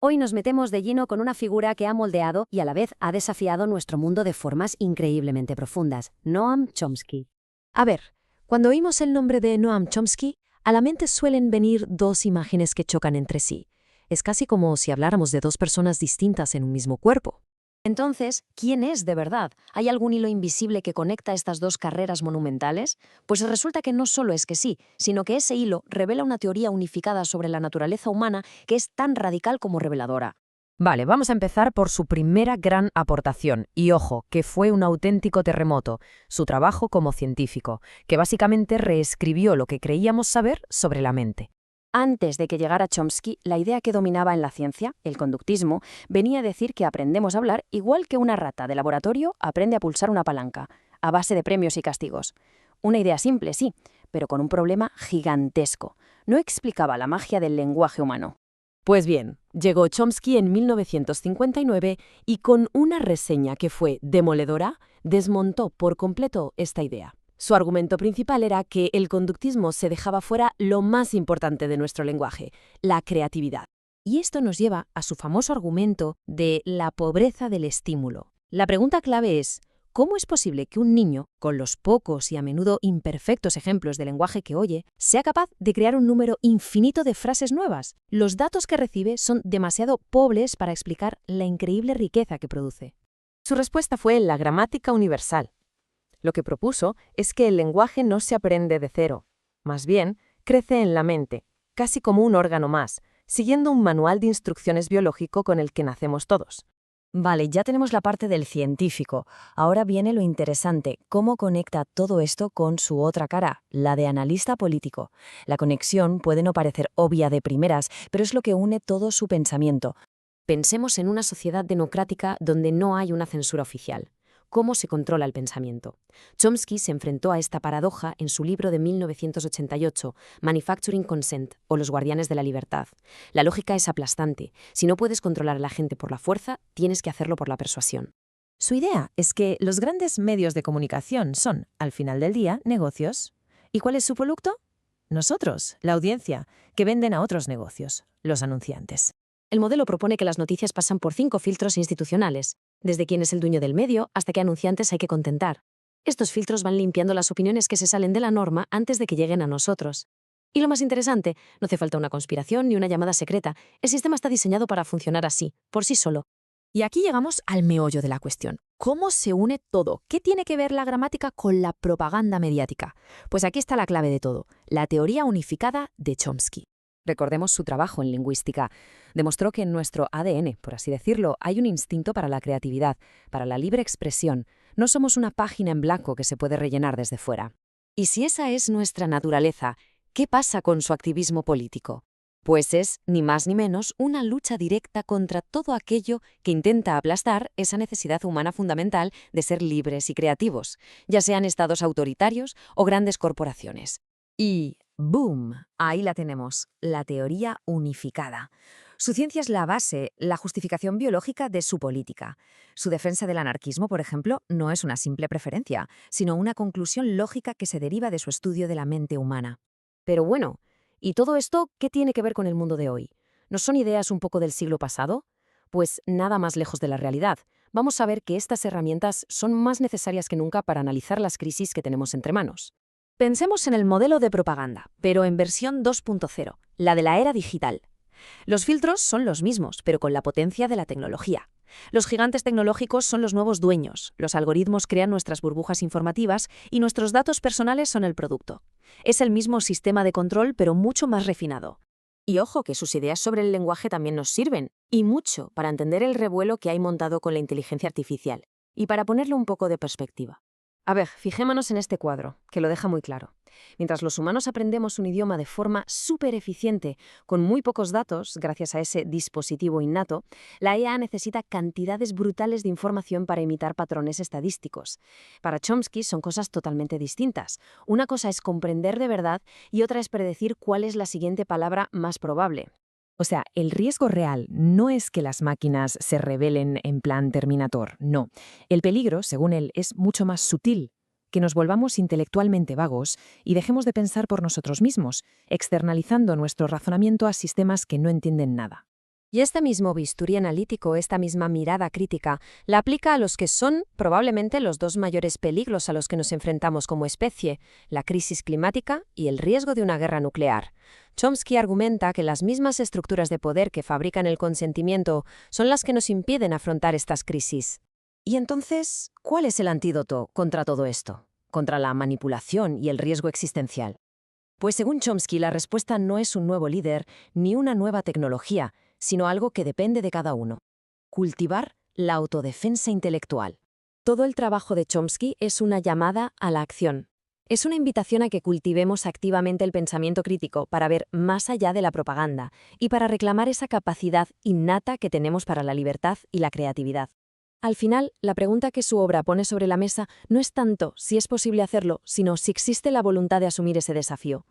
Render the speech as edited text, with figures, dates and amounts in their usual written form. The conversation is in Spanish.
Hoy nos metemos de lleno con una figura que ha moldeado y a la vez ha desafiado nuestro mundo de formas increíblemente profundas, Noam Chomsky. A ver, cuando oímos el nombre de Noam Chomsky, a la mente suelen venir dos imágenes que chocan entre sí. Es casi como si habláramos de dos personas distintas en un mismo cuerpo. Entonces, ¿quién es de verdad? ¿Hay algún hilo invisible que conecta estas dos carreras monumentales? Pues resulta que no solo es que sí, sino que ese hilo revela una teoría unificada sobre la naturaleza humana que es tan radical como reveladora. Vale, vamos a empezar por su primera gran aportación, y ojo, que fue un auténtico terremoto, su trabajo como científico, que básicamente reescribió lo que creíamos saber sobre la mente. Antes de que llegara Chomsky, la idea que dominaba en la ciencia, el conductismo, venía a decir que aprendemos a hablar igual que una rata de laboratorio aprende a pulsar una palanca, a base de premios y castigos. Una idea simple, sí, pero con un problema gigantesco. No explicaba la magia del lenguaje humano. Pues bien, llegó Chomsky en 1959 y con una reseña que fue demoledora, desmontó por completo esta idea. Su argumento principal era que el conductismo se dejaba fuera lo más importante de nuestro lenguaje, la creatividad. Y esto nos lleva a su famoso argumento de la pobreza del estímulo. La pregunta clave es, ¿cómo es posible que un niño, con los pocos y a menudo imperfectos ejemplos de lenguaje que oye, sea capaz de crear un número infinito de frases nuevas? Los datos que recibe son demasiado pobres para explicar la increíble riqueza que produce. Su respuesta fue la gramática universal. Lo que propuso es que el lenguaje no se aprende de cero, más bien crece en la mente, casi como un órgano más, siguiendo un manual de instrucciones biológico con el que nacemos todos. Vale, ya tenemos la parte del científico. Ahora viene lo interesante, cómo conecta todo esto con su otra cara, la de analista político. La conexión puede no parecer obvia de primeras, pero es lo que une todo su pensamiento. Pensemos en una sociedad democrática donde no hay una censura oficial. ¿Cómo se controla el pensamiento? Chomsky se enfrentó a esta paradoja en su libro de 1988, Manufacturing Consent, o Los Guardianes de la Libertad. La lógica es aplastante. Si no puedes controlar a la gente por la fuerza, tienes que hacerlo por la persuasión. Su idea es que los grandes medios de comunicación son, al final del día, negocios. ¿Y cuál es su producto? Nosotros, la audiencia, que venden a otros negocios, los anunciantes. El modelo propone que las noticias pasan por 5 filtros institucionales, desde quién es el dueño del medio hasta qué anunciantes hay que contentar. Estos filtros van limpiando las opiniones que se salen de la norma antes de que lleguen a nosotros. Y lo más interesante, no hace falta una conspiración ni una llamada secreta. El sistema está diseñado para funcionar así, por sí solo. Y aquí llegamos al meollo de la cuestión. ¿Cómo se une todo? ¿Qué tiene que ver la gramática con la propaganda mediática? Pues aquí está la clave de todo, la teoría unificada de Chomsky. Recordemos su trabajo en lingüística. Demostró que en nuestro ADN, por así decirlo, hay un instinto para la creatividad, para la libre expresión. No somos una página en blanco que se puede rellenar desde fuera. Y si esa es nuestra naturaleza, ¿qué pasa con su activismo político? Pues es, ni más ni menos, una lucha directa contra todo aquello que intenta aplastar esa necesidad humana fundamental de ser libres y creativos, ya sean estados autoritarios o grandes corporaciones. Y ¡boom! Ahí la tenemos, la teoría unificada. Su ciencia es la base, la justificación biológica de su política. Su defensa del anarquismo, por ejemplo, no es una simple preferencia, sino una conclusión lógica que se deriva de su estudio de la mente humana. Pero bueno, ¿y todo esto qué tiene que ver con el mundo de hoy? ¿No son ideas un poco del siglo pasado? Pues nada más lejos de la realidad. Vamos a ver que estas herramientas son más necesarias que nunca para analizar las crisis que tenemos entre manos. Pensemos en el modelo de propaganda, pero en versión 2.0, la de la era digital. Los filtros son los mismos, pero con la potencia de la tecnología. Los gigantes tecnológicos son los nuevos dueños, los algoritmos crean nuestras burbujas informativas y nuestros datos personales son el producto. Es el mismo sistema de control, pero mucho más refinado. Y ojo que sus ideas sobre el lenguaje también nos sirven, y mucho, para entender el revuelo que hay montado con la inteligencia artificial, y para ponerlo un poco de perspectiva. A ver, fijémonos en este cuadro, que lo deja muy claro. Mientras los humanos aprendemos un idioma de forma súper eficiente, con muy pocos datos, gracias a ese dispositivo innato, la IA necesita cantidades brutales de información para imitar patrones estadísticos. Para Chomsky son cosas totalmente distintas. Una cosa es comprender de verdad y otra es predecir cuál es la siguiente palabra más probable. O sea, el riesgo real no es que las máquinas se rebelen en plan Terminator, no. El peligro, según él, es mucho más sutil, que nos volvamos intelectualmente vagos y dejemos de pensar por nosotros mismos, externalizando nuestro razonamiento a sistemas que no entienden nada. Y este mismo bisturí analítico, esta misma mirada crítica, la aplica a los que son probablemente los dos mayores peligros a los que nos enfrentamos como especie, la crisis climática y el riesgo de una guerra nuclear. Chomsky argumenta que las mismas estructuras de poder que fabrican el consentimiento son las que nos impiden afrontar estas crisis. Y entonces, ¿cuál es el antídoto contra todo esto? Contra la manipulación y el riesgo existencial. Pues según Chomsky, la respuesta no es un nuevo líder ni una nueva tecnología, sino algo que depende de cada uno. Cultivar la autodefensa intelectual. Todo el trabajo de Chomsky es una llamada a la acción. Es una invitación a que cultivemos activamente el pensamiento crítico para ver más allá de la propaganda y para reclamar esa capacidad innata que tenemos para la libertad y la creatividad. Al final, la pregunta que su obra pone sobre la mesa no es tanto si es posible hacerlo, sino si existe la voluntad de asumir ese desafío.